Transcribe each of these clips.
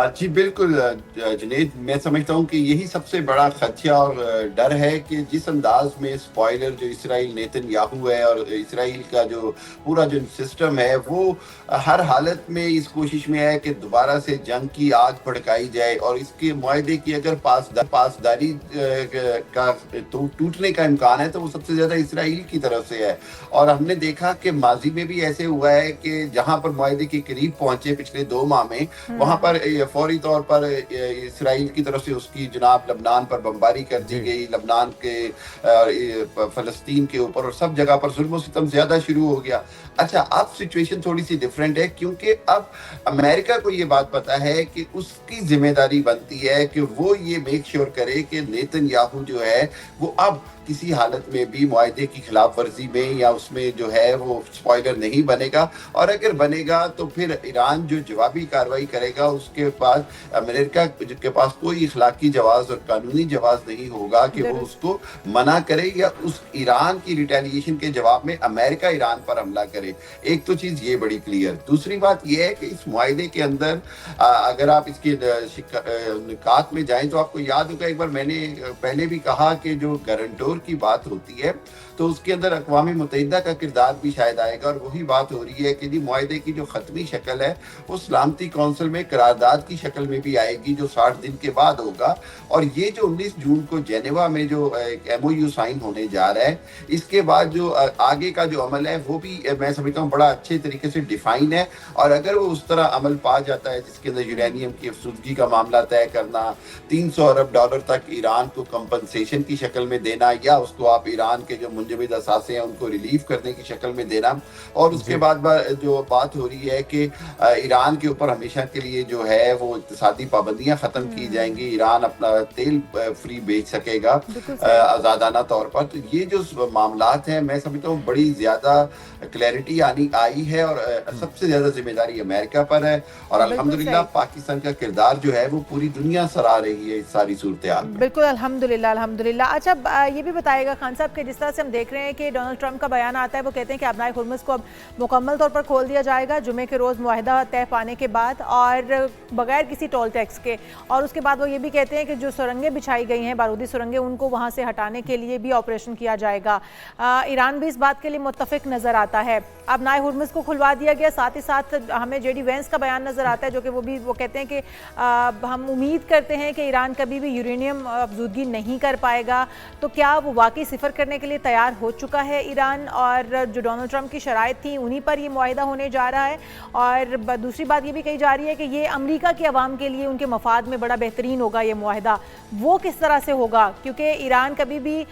जी बिल्कुल जुनैद, मैं समझता हूँ कि यही सबसे बड़ा खदशा और डर है कि जिस अंदाज में स्पॉइलर जो इसराइल नेतन्याहू है और इसराइल का जो पूरा जो सिस्टम है वो हर हालत में इस कोशिश में है कि दोबारा से जंग की आग भड़काई जाए और इसके मुआहदे की अगर पासदारी का टूटने का इम्कान है तो वो सबसे ज़्यादा इसराइल की तरफ से है। और हमने देखा कि माजी में भी ऐसे हुआ है कि जहाँ पर मुआहदे के करीब पहुंचे पिछले 2 माह में, वहां हम्म। पर फौरी तौर पर इसराइल की तरफ से उसकी जनाब लबनान पर बमबारी कर दी जी। गई, लबनान के फलस्तीन के ऊपर और सब जगह पर जुल्म सितम ज्यादा शुरू हो गया। अच्छा, अब सिचुएशन थोड़ी सी डिफरेंट है क्योंकि अब अमेरिका को ये बात पता है कि उसकी जिम्मेदारी बनती है कि वो ये मेक श्योर करे कि नेतन्याहू जो है वो अब किसी हालत में भी मुआहदे की खिलाफ वर्जी में या उसमें जो है वो स्पॉइलर नहीं बनेगा, और अगर बनेगा तो फिर ईरान जो जवाबी कार्रवाई करेगा उसके पास अमेरिका के पास कोई इखलाकी जवाब और कानूनी जवाब नहीं होगा कि वो उसको मना करे या उस ईरान की रिटेलिएशन के जवाब में अमेरिका ईरान पर हमला करे। एक तो चीज ये बड़ी क्लियर। दूसरी बात ये है कि इस मुआहदे के अंदर अगर आप इसके निकात में जाएं तो आपको याद होगा, एक बार मैंने पहले भी कहा कि जो गारंटोर की बात होती है तो उसके अंदर अक़वाम मुत्तहिदा का किरदार भी शायद आएगा, और वही बात हो रही है कि जी मुआहदे की जो खत्मी शक्ल है वो सलामती कौंसिल में करारदाद की शक्ल में भी आएगी जो 60 दिन के बाद होगा। और ये जो 19 जून को जेनेवा में जो MOU साइन होने जा रहा है, इसके बाद जो आगे का जो अमल है वो भी मैं समझता हूँ बड़ा अच्छे तरीके से डिफाइन है। और अगर वो उस तरह अमल पा जाता है जिसके अंदर यूरेनियम की अफसुदगी का मामला तय करना, 300 अरब डॉलर तक ईरान को कंपनसेशन की शक्ल में देना, या उसको आप ईरान के जो मुंजमद असासे हैं उनको रिलीफ करने की शक्ल में देना, और उसके बाद जो बात हो रही है कि ईरान के ऊपर हमेशा के लिए जो है वो इक़्तिसादी पाबंदियां खत्म की जाएंगी, ईरान अपना तेल फ्री बेच सकेगा आज़ादाना तौर पर। तो ये जो मामलात हैं मैं समझता हूँ बड़ी ज्यादा क्लैरिटी आई है और सबसे ज्यादा जिम्मेदारी अमेरिका पर है, और अल्हम्दुलिल्लाह पाकिस्तान का किरदार जो है वो पूरी दुनिया सराह रही है इस सारी सूरत हाल में। बिल्कुल, अल्हम्दुलिल्लाह अल्हम्दुलिल्लाह। अच्छा, ये भी बताएगा खान साहब कि जिस तरह से हम देख रहे हैं कि डोनाल्ड ट्रंप का बयान आता है, वो कहते हैं कि अबनाए हुर्मुज़ को अब मुकम्मल तौर पर खोल दिया जाएगा जुमे के रोज़ मुआहदा तय पाने के बाद और बगैर किसी टोल टैक्स के, और उसके बाद वो ये भी कहते हैं कि जो सुरंगें बिछाई गई हैं बारूदी सुरंगें उनको वहाँ से हटाने के लिए भी ऑपरेशन किया जाएगा। ईरान भी इस बात के लिए मुत्तफिक नज़र आता है। अबनाए हुर्मुज़ को खुलवा दिया गया, साथ ही साथ हमें JD वेंस का बयान नज़र आता है जो कि वो कहते हैं कि हम उम्मीद करते हैं कि ईरान कभी भी यूरेनियम अफज़ूदगी नहीं कर पाएगा। तो क्या वो वाकई सिफर करने के लिए तैयार हो चुका है ईरान, और जो डोनाल्ड ट्रंप की शराइत थी उन्हीं पर ये मुआहदा होने जा रहा है? और दूसरी बात ये भी कही जा रही है कि ये अमेरिका के अवाम के लिए उनके मफाद में बड़ा बेहतरीन होगा ये मुआहदा। वो किस तरह से होगा, क्योंकि ईरान कभी भी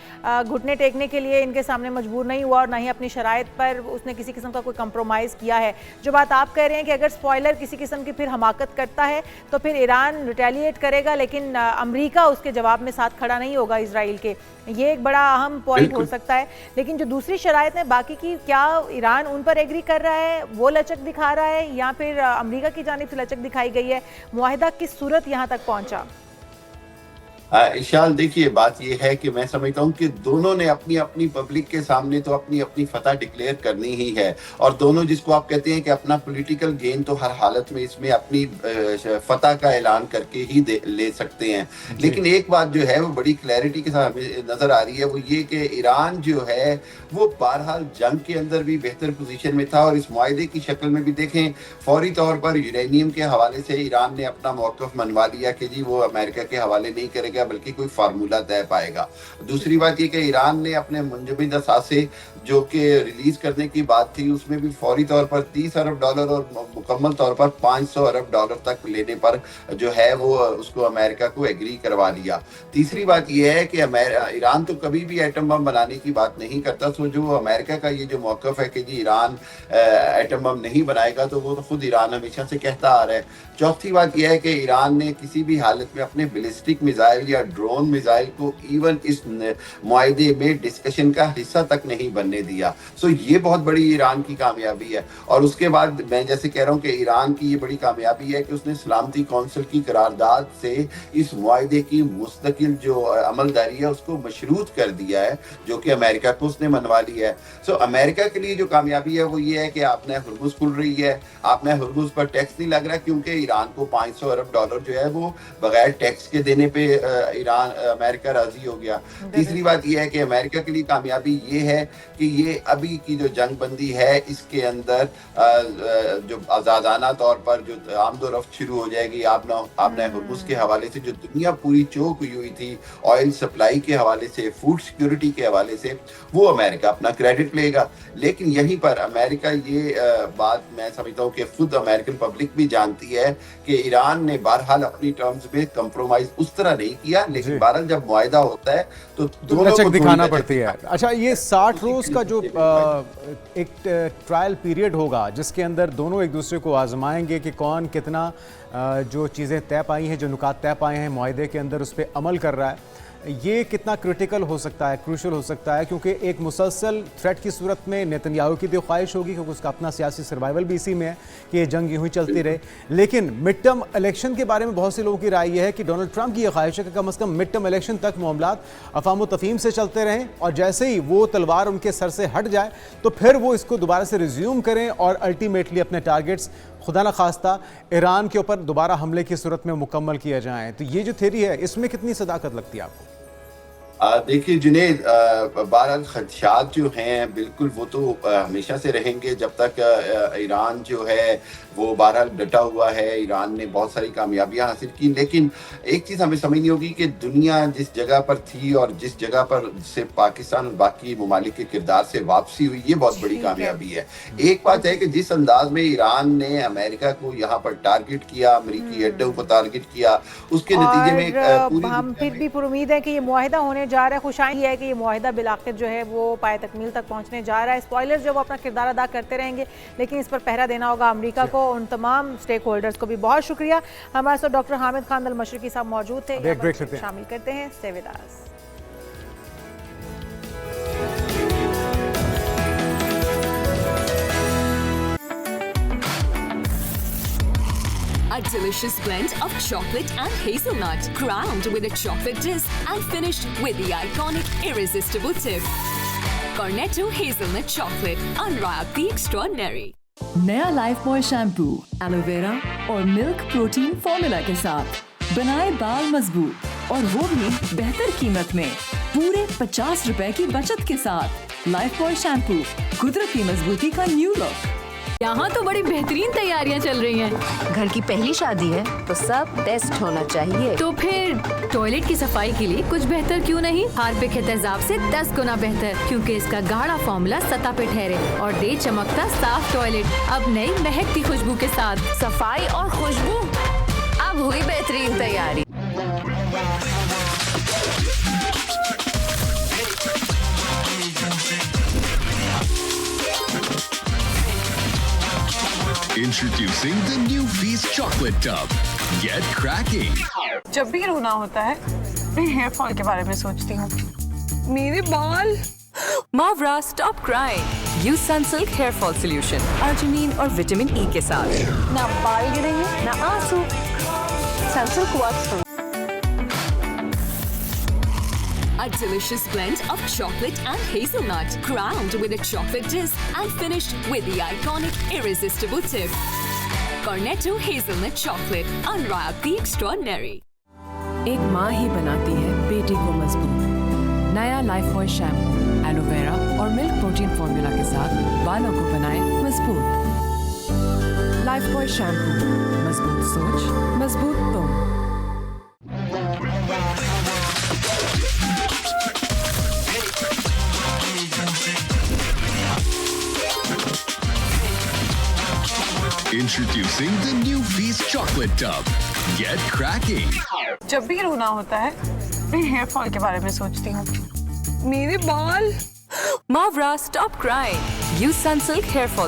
घुटने टेकने के लिए इनके सामने मजबूर नहीं हुआ और ना ही अपनी शराइत पर उसने किसी किस्म का कोई कंप्रोमाइज़ किया है। जो बात आप कह रहे हैं कि अगर स्पॉइलर किसी किस्म की फिर हमाकत करता है तो फिर ईरान रिटेलिएट करेगा, लेकिन अमेरिका उसके जवाब में साथ खड़ा नहीं होगा इसराइल के, ये एक बड़ा अहम पॉइंट हो सकता है। लेकिन जो दूसरी शराइत है बाकी की, क्या ईरान उन पर एग्री कर रहा है, वो लचक दिखा रहा है, या फिर अमेरिका की जानिब से लचक दिखाई गई है? मुआहदा किस सूरत यहाँ तक पहुँचा? इशाल, देखिए बात यह है कि मैं समझता हूँ कि दोनों ने अपनी अपनी पब्लिक के सामने तो अपनी अपनी फतह डिक्लेयर करनी ही है, और दोनों जिसको आप कहते हैं कि अपना पॉलिटिकल गेन तो हर हालत में इसमें अपनी फतह का ऐलान करके ही ले सकते हैं। लेकिन एक बात जो है वो बड़ी क्लैरिटी के साथ हमें नजर आ रही है, वो ये कि ईरान जो है वो बहरहाल जंग के अंदर भी बेहतर पोजीशन में था, और इस मुआहदे की शक्ल में भी देखें फौरी तौर पर यूरेनियम के हवाले से ईरान ने अपना मौक़िफ़ मनवा लिया कि जी वो अमेरिका के हवाले नहीं करेगा बल्कि कोई फार्मूला तय पाएगा। दूसरी बात यह कि ईरान ने अपने मुंजमद असासे जो कि रिलीज करने की बात थी उसमें भी फौरी तौर पर 30 अरब डॉलर और मुकम्मल तौर पर 500 अरब डॉलर तक लेने पर जो है वो उसको अमेरिका को एग्री करवा लिया। तीसरी बात यह है कि ईरान तो कभी भी एटम बम बनाने की बात नहीं करता, तो जो अमेरिका का ये जो मौक़िफ़ है कि जी ईरान एटम बम नहीं बनाएगा तो वो तो खुद ईरान हमेशा से कहता आ रहा है। चौथी बात यह है कि ईरान ने किसी भी हालत में अपने बैलिस्टिक मिसाइल मिसाइल या ड्रोन मिसाइल को इवन इस मुआहदे में डिस्कशन का हिस्सा तक नहीं बनने दिया। सो ये बहुत बड़ी ईरान की कामयाबी है। और उसके बाद मैं जैसे कह रहा हूँ कि ईरान की ये बड़ी कामयाबी है कि उसने सलामती कौंसिल की करारदाद से इस मुआहदे की मुस्तकिल जो अमलदारी है उसको मशरूत कर दिया है, जो कि अमेरिका को उसने मनवा लिया है। सो अमेरिका के लिए जो कामयाबी है वो ये है कि आपने हुर्मुज़ खुल रही है, आपने हुर्मुज़ पर टैक्स नहीं लग रहा, क्योंकि ईरान को $500 अरब जो है वो बगैर टैक्स के देने पे अमेरिका राजी हो गया। तीसरी बात ये है कि अमेरिका के लिए कामयाबी ये है कि ये अभी की जो जंग बंदी है इसके अंदर जो आज़ादाना तौर पर जो आमदोरफ्त शुरू हो जाएगी आपने हुर्मुज़ के हवाले से, जो दुनिया पूरी चौक हुई थी ऑयल सप्लाई के हवाले से, फूड सिक्योरिटी के हवाले से, वो अमेरिका अपना क्रेडिट लेगा। लेकिन यहीं पर अमेरिका ये बात मैं समझता हूँ कि खुद अमेरिकन पब्लिक भी जानती है कि ईरान ने बहरहाल अपनी टर्म्स में कंप्रोमाइज उस तरह नहीं किया, लेकिन बहरहाल जब मुआहदा होता है तो दोनों लचक को दिखाना लचक पड़ती है। अच्छा, ये 60 रोज का जो एक ट्रायल पीरियड होगा जिसके अंदर दोनों एक दूसरे को आजमाएंगे कि कौन कितना जो चीज़ें तय पाई हैं, जो नुकात तय पाए हैं मुआहदे के अंदर, उस पर अमल कर रहा है, ये कितना क्रिटिकल हो सकता है, क्रूशल हो सकता है, क्योंकि एक मुसलसल थ्रेट की सूरत में नेतन्याहू की तो ख्वाहिश होगी, क्योंकि उसका अपना सियासी सर्वाइवल भी इसी में है कि ये जंग यूं ही चलती रहे। लेकिन मिड टर्म इलेक्शन के बारे में बहुत से लोगों की राय ये है कि डोनाल्ड ट्रंप की ये ख्वाहिश है कि कम अज़ कम मिड टर्म इलेक्शन तक मामलात अफ़ाम तफ़हीम से चलते रहें, और जैसे ही वो तलवार उनके सर से हट जाए तो फिर वो इसको दोबारा से रिज्यूम करें और अल्टीमेटली अपने टारगेट्स खुदा न खास्ता ईरान के ऊपर दोबारा हमले की सूरत में मुकम्मल किया जाएं। तो ये जो थ्योरी है इसमें कितनी सदाकत लगती है आपको? देखिए जुनैद, बहरहाल खदशात जो हैं बिल्कुल वो तो हमेशा से रहेंगे जब तक ईरान जो है वो बहरहाल डटा हुआ है। ईरान ने बहुत सारी कामयाबियां हासिल की, लेकिन एक चीज़ हमें समझनी होगी कि दुनिया जिस जगह पर थी और जिस जगह पर से पाकिस्तान और बाकी ममालिक के किरदार से वापसी हुई, ये बहुत बड़ी कामयाबी है। एक बात है कि जिस अंदाज में ईरान ने अमेरिका को यहाँ पर टारगेट किया, अमरीकी अड्डों को टारगेट किया, उसके नतीजे में हम फिर भी उम्मीद है कि ये मुआहिदा होने जा रहा है। खुशाई है कि ये मुआहिदा बिलाखिर जो है वो पाए तकमील तक पहुंचने जा रहा है। स्पॉयलर्स जो वो अपना किरदार अदा करते रहेंगे, लेकिन इस पर पहरा देना होगा अमेरिका को। उन तमाम स्टेक होल्डर्स को भी बहुत शुक्रिया। हमारे साथ डॉक्टर हामिद खान अल मशरिकी साहब मौजूद थे, शामिल करते हैं। Stay with us. A delicious blend of chocolate and hazelnut, crowned with a chocolate disc and finished with the iconic irresistible tip. Cornetto Hazelnut Chocolate, unwrap the extraordinary. नया लाइफ बॉय शैम्पू एलोवेरा और milk protein formula के साथ बनाए बाल मजबूत, और वो भी बेहतर कीमत में। पूरे 50 रुपए की बचत के साथ लाइफ बॉय शैम्पू, कुदरती मजबूती का न्यू लुक। यहाँ तो बड़ी बेहतरीन तैयारियाँ चल रही हैं। घर की पहली शादी है तो सब बेस्ट होना चाहिए। तो फिर टॉयलेट की सफाई के लिए कुछ बेहतर क्यों नहीं? हार्पिक के तेजाब से 10 गुना बेहतर, क्योंकि इसका गाढ़ा फॉर्मूला सतह पे ठहरे और दे चमकता साफ टॉयलेट। अब नई महकती खुशबू के साथ सफाई और खुशबू, अब हुई बेहतरीन तैयारी। Introducing the new Feast Chocolate Tub. Get cracking. जब भी रोना होता है मैं हेयर फॉल के बारे में सोचती हूँ। मेरे बाल। Mavra Stop Crying, use Sunsilk hair fall solution arginine और विटामिन ई के साथ। ना बाल गिरेंगे ना आंसू। Sunsilk works. A delicious blend of chocolate and hazelnut, crowned with a chocolate disc and finished with the iconic irresistible tip. Cornetto Hazelnut Chocolate, unwrap the extraordinary. एक माँ ही बनाती है बेटी को मजबूत। नया लाइफ बॉय शैम्पू एलोवेरा और milk protein formula के साथ बालों को बनाए मजबूत। लाइफ बॉय शैम्पू, मजबूत सोच, मजबूत तुम। Introducing the new Feast Chocolate Tub. Get cracking. जब भी रोना होता है मैं हेयर फॉल के बारे में सोचती हूँ। मेरे बाल। Mavra Stop Crying, use Sunsilk hair fall